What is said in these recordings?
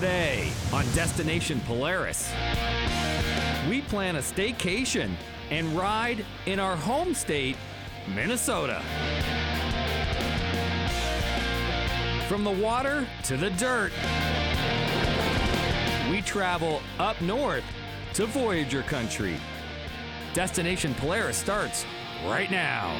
Today on Destination Polaris, we plan a staycation and ride in our home state, Minnesota. From the water to the dirt, we travel up north to Voyageur country. Destination Polaris starts right now.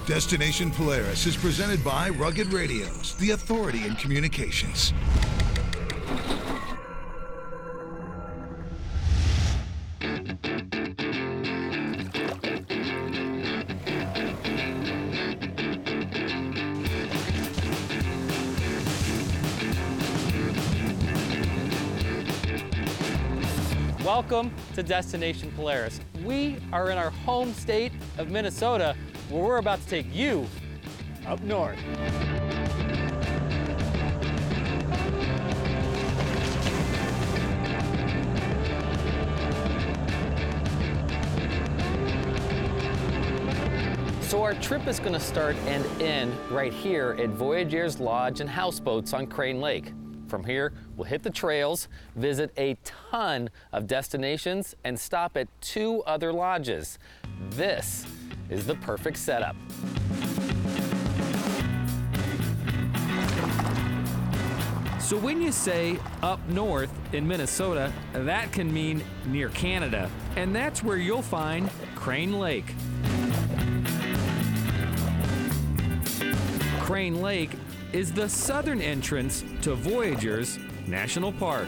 Destination Polaris is presented by Rugged Radios, the authority in communications. Welcome to Destination Polaris. We are in our home state of Minnesota, where we're about to take you up north. So our trip is going to start and end right here at Voyageurs Lodge and Houseboats on Crane Lake. From here, we'll hit the trails, visit a ton of destinations, and stop at 2 other lodges. This is the perfect setup. So when you say up north in Minnesota, that can mean near Canada, and that's where you'll find Crane Lake. Crane Lake is the southern entrance to Voyageurs National Park.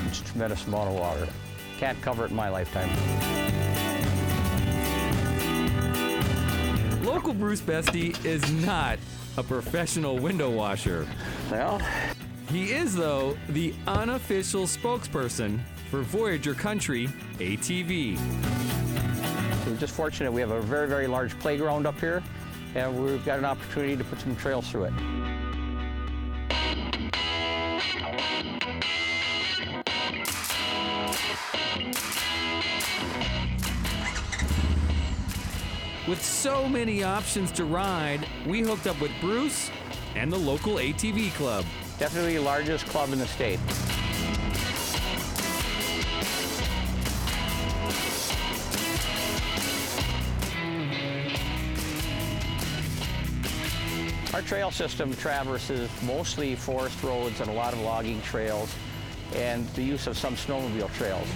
It's a tremendous amount of water. Can't cover it in my lifetime. Local Bruce Bestie is not a professional window washer. Well, He is, though, the unofficial spokesperson for Voyageur Country ATV. we're just fortunate we have a very, very large playground up here, and we've got an opportunity to put some trails through it. With so many options to ride, we hooked up with Bruce and the local ATV club. Definitely the largest club in the state. Our trail system traverses mostly forest roads and a lot of logging trails, and the use of some snowmobile trails.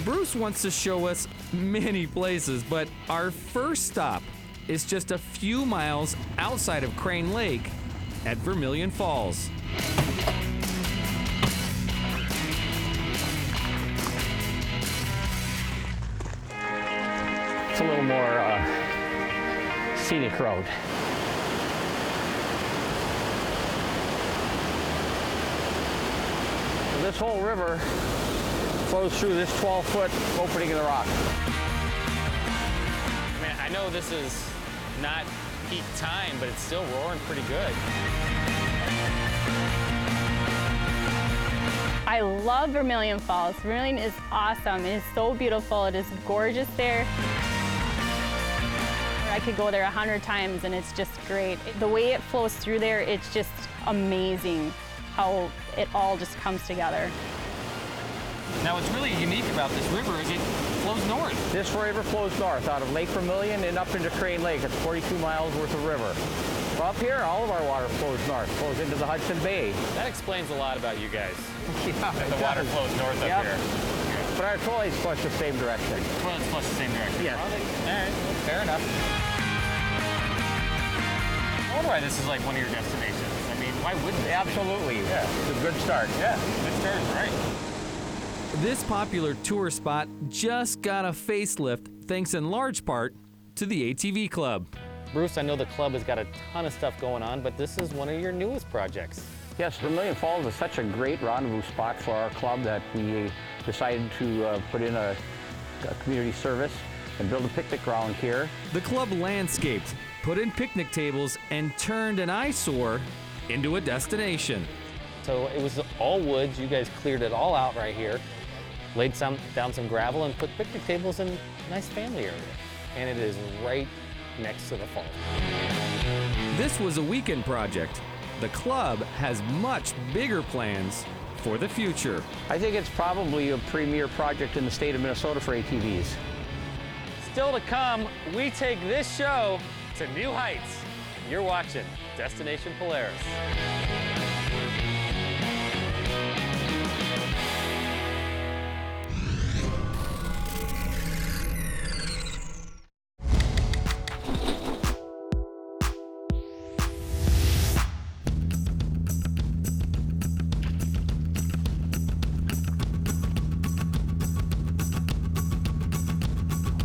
Bruce wants to show us many places, but our first stop is just a few miles outside of Crane Lake at Vermillion Falls. It's a little more scenic road. This whole river flows through this 12-foot opening in the rock. Man, I know this is not peak time, but it's still roaring pretty good. I love Vermillion Falls. Vermillion is awesome. It is so beautiful. It is gorgeous there. I could go there 100 times and it's just great. The way it flows through there, it's just amazing how it all just comes together. Now, what's really unique about this river is it flows north. This river flows north out of Lake Vermillion and up into Crane Lake. It's 42 miles worth of river. Well, up here, all of our water flows north, flows into the Hudson Bay. That explains a lot about you guys. Yeah, That the water flows north up here. But our trolleys flush the same direction. Well, it's flush the same direction. Yes. All right, fair enough. I wonder why this is like one of your destinations. I mean, why wouldn't it? Absolutely. Yeah. It's a good start. Yeah, good start, right. This popular tour spot just got a facelift thanks in large part to the ATV Club. Bruce, I know the club has got a ton of stuff going on, but this is one of your newest projects. Yes, Vermillion Falls is such a great rendezvous spot for our club that we decided to put in a community service and build a picnic ground here. The club landscaped, put in picnic tables, and turned an eyesore into a destination. So it was all woods. You guys cleared it all out right here, laid down some gravel, and put picnic tables in a nice family area. And it is right next to the falls. This was a weekend project. The club has much bigger plans for the future. I think it's probably a premier project in the state of Minnesota for ATVs. Still to come, we take this show to new heights. You're watching Destination Polaris.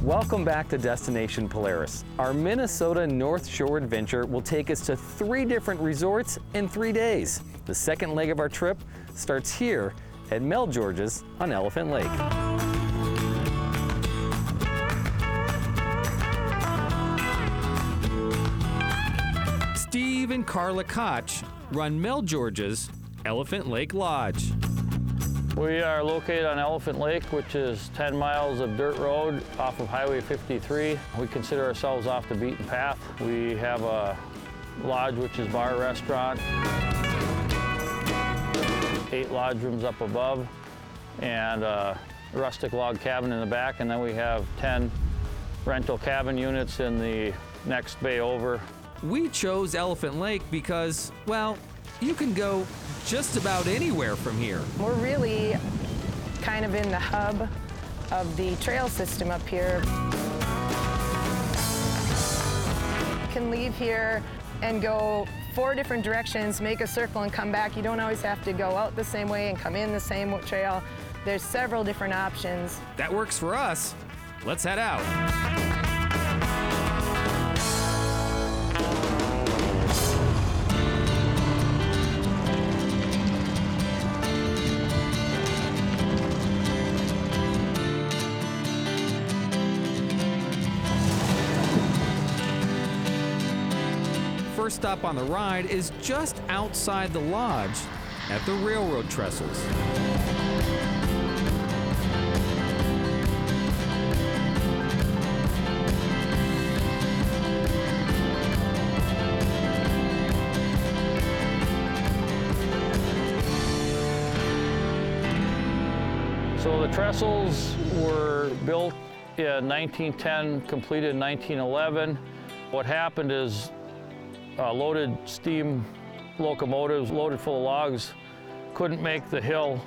Welcome back to Destination Polaris. Our Minnesota North Shore adventure will take us to 3 different resorts in 3 days. The second leg of our trip starts here at Mel George's on Elephant Lake. Steve and Carla Koch run Mel George's Elephant Lake Lodge. We are located on Elephant Lake, which is 10 miles of dirt road off of Highway 53. We consider ourselves off the beaten path. We have a lodge, which is bar restaurant, 8 lodge rooms up above, and a rustic log cabin in the back, and then we have 10 rental cabin units in the next bay over. We chose Elephant Lake because, well, you can go just about anywhere from here. We're really kind of in the hub of the trail system up here. You can leave here and go 4 different directions, make a circle and come back. You don't always have to go out the same way and come in the same trail. There's several different options. That works for us. Let's head out. First stop on the ride is just outside the lodge at the railroad trestles. So the trestles were built in 1910, completed in 1911. What happened is loaded steam locomotives loaded full of logs couldn't make the hill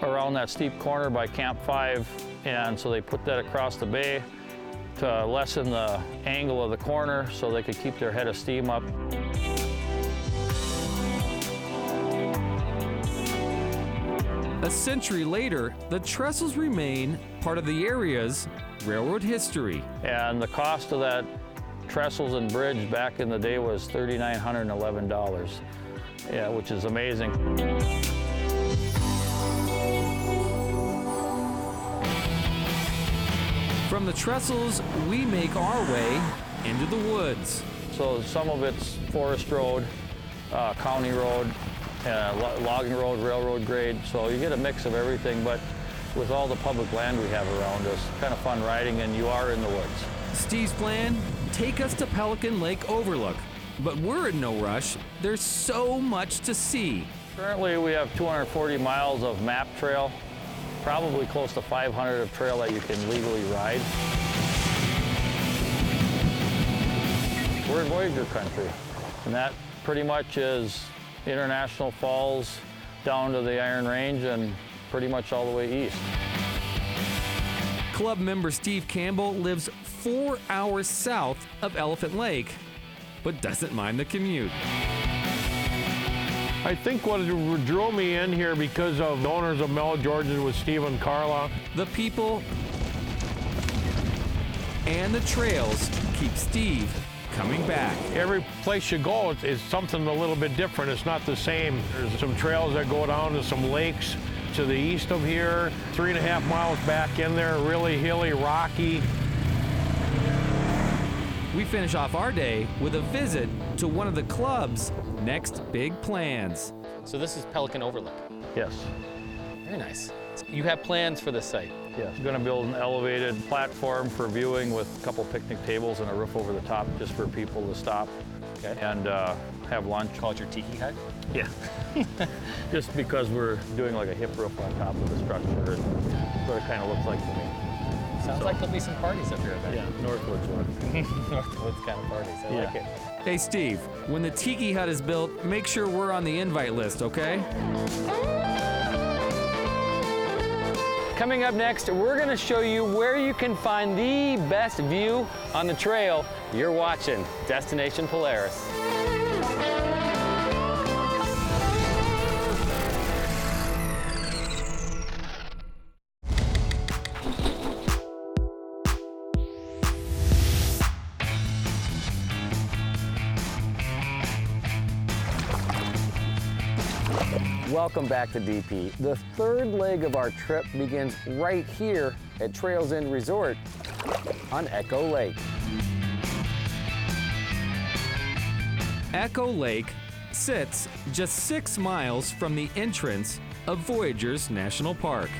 around that steep corner by Camp 5, and so they put that across the bay to lessen the angle of the corner so they could keep their head of steam up. A century later, the trestles remain part of the area's railroad history. And the cost of that trestles and bridge back in the day was $3,911, yeah, which is amazing. From the trestles, we make our way into the woods. So some of it's forest road, county road, logging road, railroad grade. So you get a mix of everything, but with all the public land we have around us, kind of fun riding, and you are in the woods. Steve's plan, take us to Pelican Lake Overlook. But we're in no rush. There's so much to see. Currently we have 240 miles of map trail, probably close to 500 of trail that you can legally ride. We're in Voyageur country. And that pretty much is International Falls down to the Iron Range and pretty much all the way east. Club member Steve Campbell lives 4 hours south of Elephant Lake, but doesn't mind the commute. I think what drew me in here because of the owners of Mel George's was Steve and Carla. The people and the trails keep Steve coming back. Every place you go is something a little bit different. It's not the same. There's some trails that go down to some lakes to the east of here, 3.5 miles back in there, really hilly, rocky. We finish off our day with a visit to one of the club's next big plans. So this is Pelican Overlook. Yes. Very nice. You have plans for this site? Yes. Going to build an elevated platform for viewing with a couple picnic tables and a roof over the top just for people to stop and have lunch. Call it your tiki hut? Yeah. Just because we're doing like a hip roof on top of the structure, and that's what it kind of looks like to me. Sounds like there'll be some parties up here. I bet. Yeah, Northwoods one. Northwoods kind of parties. I like it. Hey Steve, when the tiki hut is built, make sure we're on the invite list, okay? Coming up next, we're going to show you where you can find the best view on the trail. You're watching Destination Polaris. Welcome back to DP. The third leg of our trip begins right here at Trails End Resort on Echo Lake. Echo Lake sits just 6 miles from the entrance of Voyageurs National Park.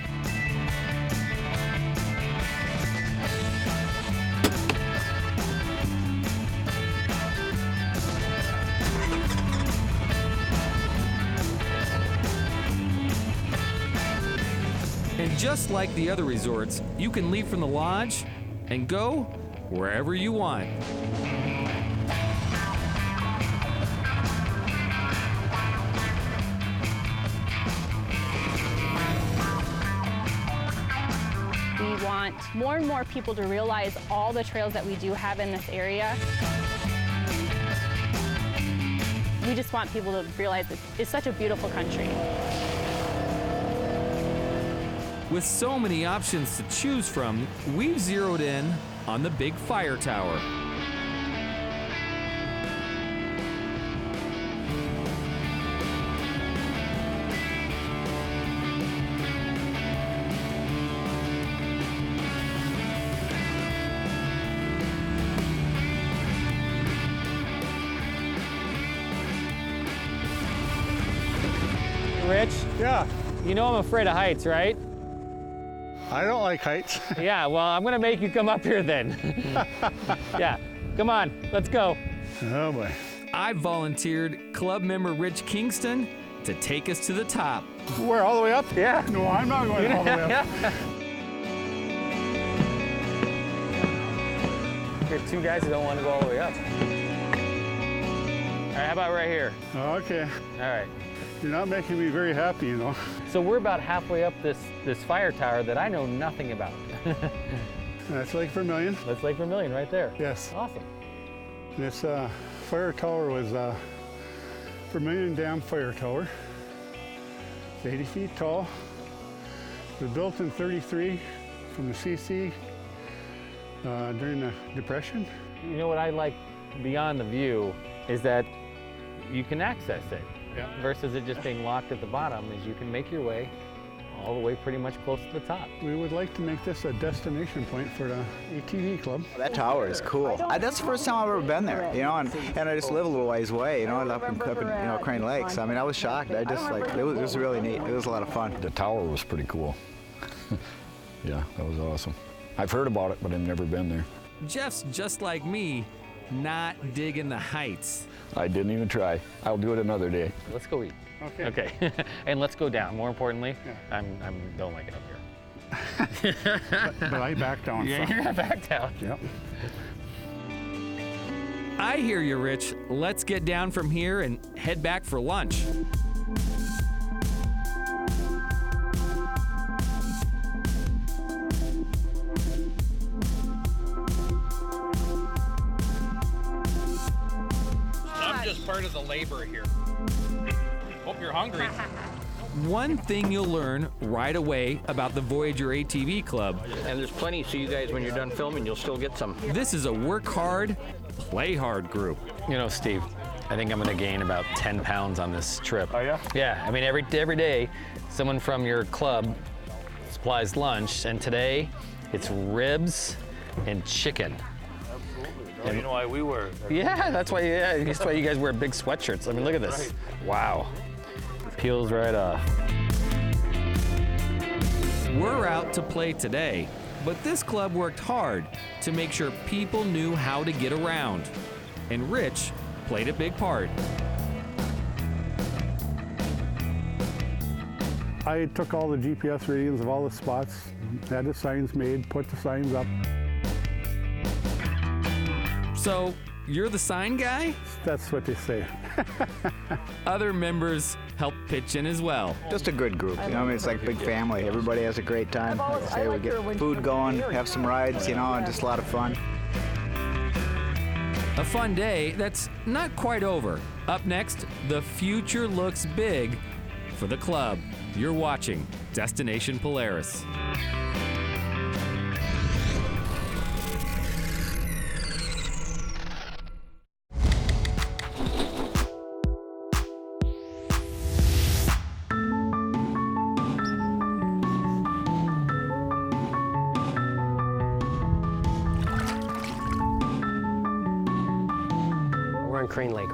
And just like the other resorts, you can leave from the lodge and go wherever you want. We want more and more people to realize all the trails that we do have in this area. We just want people to realize it's such a beautiful country. With so many options to choose from, we've zeroed in on the big fire tower. Rich? Yeah, You know I'm afraid of heights, right? I don't like heights. Yeah, well, I'm gonna make you come up here then. Yeah, come on, let's go. Oh boy. I volunteered club member Rich Kingston to take us to the top. Where, all the way up? Yeah. No, I'm not going all the way up. You're two guys who don't want to go all the way up. All right, how about right here? Okay. All right. You're not making me very happy, you know. So we're about halfway up this fire tower that I know nothing about. That's Lake Vermillion. That's Lake Vermillion right there. Yes. Awesome. This fire tower was Vermillion Dam Fire Tower. It's 80 feet tall. It was built in '33 from the CC during the Depression. You know what I like beyond the view is that you can access it. Yeah. Versus it just being locked at the bottom, is you can make your way all the way pretty much close to the top. We would like to make this a destination point for the ATV club. That tower is cool. That's the first time I've ever been there, you know, and I just live a little ways away, you know, up in Crane Lakes. I mean, I was shocked. I just like, it was really neat. It was a lot of fun. The tower was pretty cool. Yeah, that was awesome. I've heard about it, but I've never been there. Jeff's just like me, not digging the heights. I didn't even try. I'll do it another day. Let's go eat. Okay. Okay. And let's go down. More importantly, Yeah. I don't like it up here. But I backed down. Yeah, so. you're gonna back down. Yep. I I hear you, Rich. Let's get down from here and head back for lunch. I'm just part of the labor here. Hope you're hungry. One thing you'll learn right away about the Voyageur ATV Club. And there's plenty, so you guys, when you're done filming, you'll still get some. This is a work hard, play hard group. You know, Steve, I think I'm gonna gain about 10 pounds on this trip. Oh, yeah? Yeah, I mean, every day, someone from your club supplies lunch, and today, it's ribs and chicken. And you know why we were? Yeah, that's why you guys wear big sweatshirts. I mean, look at this. Wow. Peels right off. We're out to play today, but this club worked hard to make sure people knew how to get around. And Rich played a big part. I took all the GPS readings of all the spots, had the signs made, put the signs up. So, you're the sign guy? That's what they say. Other members help pitch in as well. Just a good group, you know, I mean, it's like a big family. Everybody has a great time. Like I say, we get food going, have some rides, you know, and just a lot of fun. A fun day that's not quite over. Up next, the future looks big for the club. You're watching Destination Polaris. Crane Lake.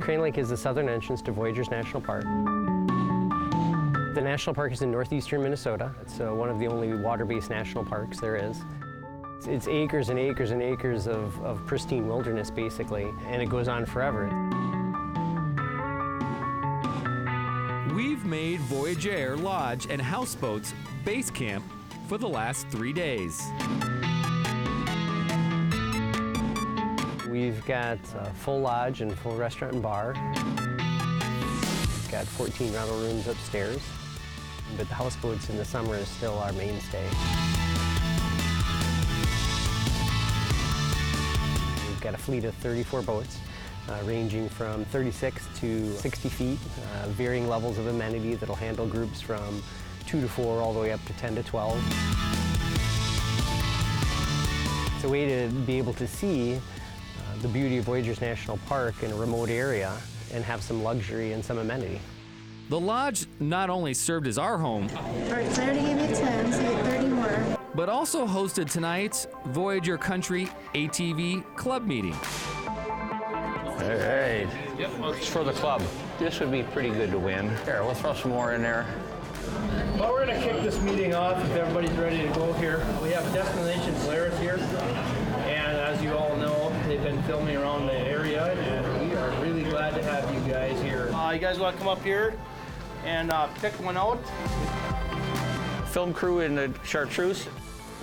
Crane Lake is the southern entrance to Voyageurs National Park. The national park is in northeastern Minnesota. It's one of the only water-based national parks there is. It's acres and acres and acres of pristine wilderness, basically, and it goes on forever. We've made Voyageur Lodge and houseboats base camp for the last 3 days. We've got a full lodge and full restaurant and bar. We've got 14 rental rooms upstairs, but the houseboats in the summer is still our mainstay. We've got a fleet of 34 boats, ranging from 36 to 60 feet, varying levels of amenity that'll handle groups from 2 to 4 all the way up to 10 to 12. It's a way to be able to see the beauty of Voyageurs National Park in a remote area and have some luxury and some amenity. The lodge not only served as our home, All right, so I already gave you 10, so you get 30 more. but also hosted tonight's Voyageur Country ATV Club meeting. All right. Yep, it's for the club. This would be pretty good to win. Here, we'll throw some more in there. Well, we're going to kick this meeting off if everybody's ready to go here. We have Destination Polaris here, and as you all know, they've been filming around the area, and we are really glad to have you guys here. You guys want to come up here and pick one out? Film crew in the chartreuse.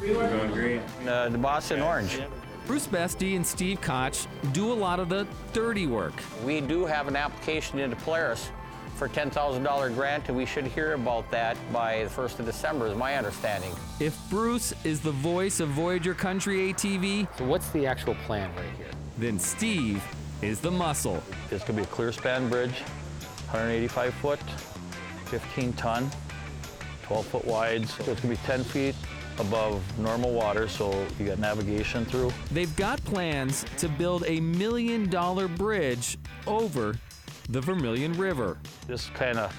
Going green. The boss in orange. Bruce Bestie and Steve Koch do a lot of the dirty work. We do have an application into Polaris for a $10,000 grant, and we should hear about that by the 1st of December, is my understanding. If Bruce is the voice of Voyageur Country ATV, So what's the actual plan right here? then Steve is the muscle. It's gonna be a clear span bridge, 185 foot, 15 ton, 12 foot wide. So it's gonna be 10 feet above normal water, so you got navigation through. They've got plans to build a $1 million bridge over the Vermillion River. This kind of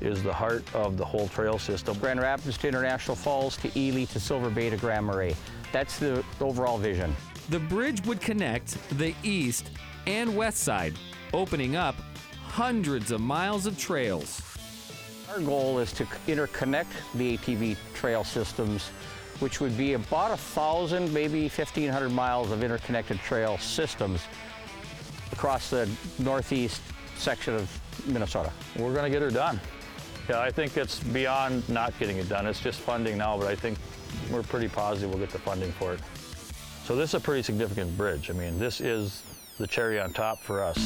is the heart of the whole trail system. Grand Rapids to International Falls to Ely to Silver Bay to Grand Marais. That's the overall vision. The bridge would connect the east and west side, opening up hundreds of miles of trails. Our goal is to interconnect the ATV trail systems, which would be about 1,000, maybe 1,500 miles of interconnected trail systems across the northeast section of Minnesota. We're gonna get her done. Yeah, I think it's beyond not getting it done. It's just funding now, but I think we're pretty positive we'll get the funding for it. So this is a pretty significant bridge. I mean, this is the cherry on top for us.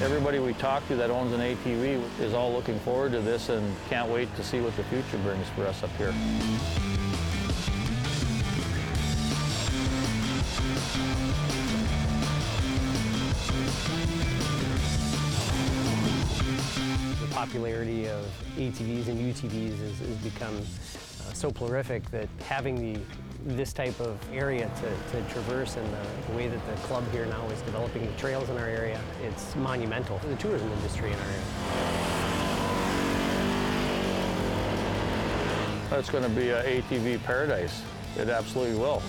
Everybody we talk to that owns an ATV is all looking forward to this and can't wait to see what the future brings for us up here. The popularity of ATVs and UTVs has become so prolific that having this type of area to traverse and the way that the club here now is developing the trails in our area, it's monumental for the tourism industry in our area. That's going to be an ATV paradise. It absolutely will.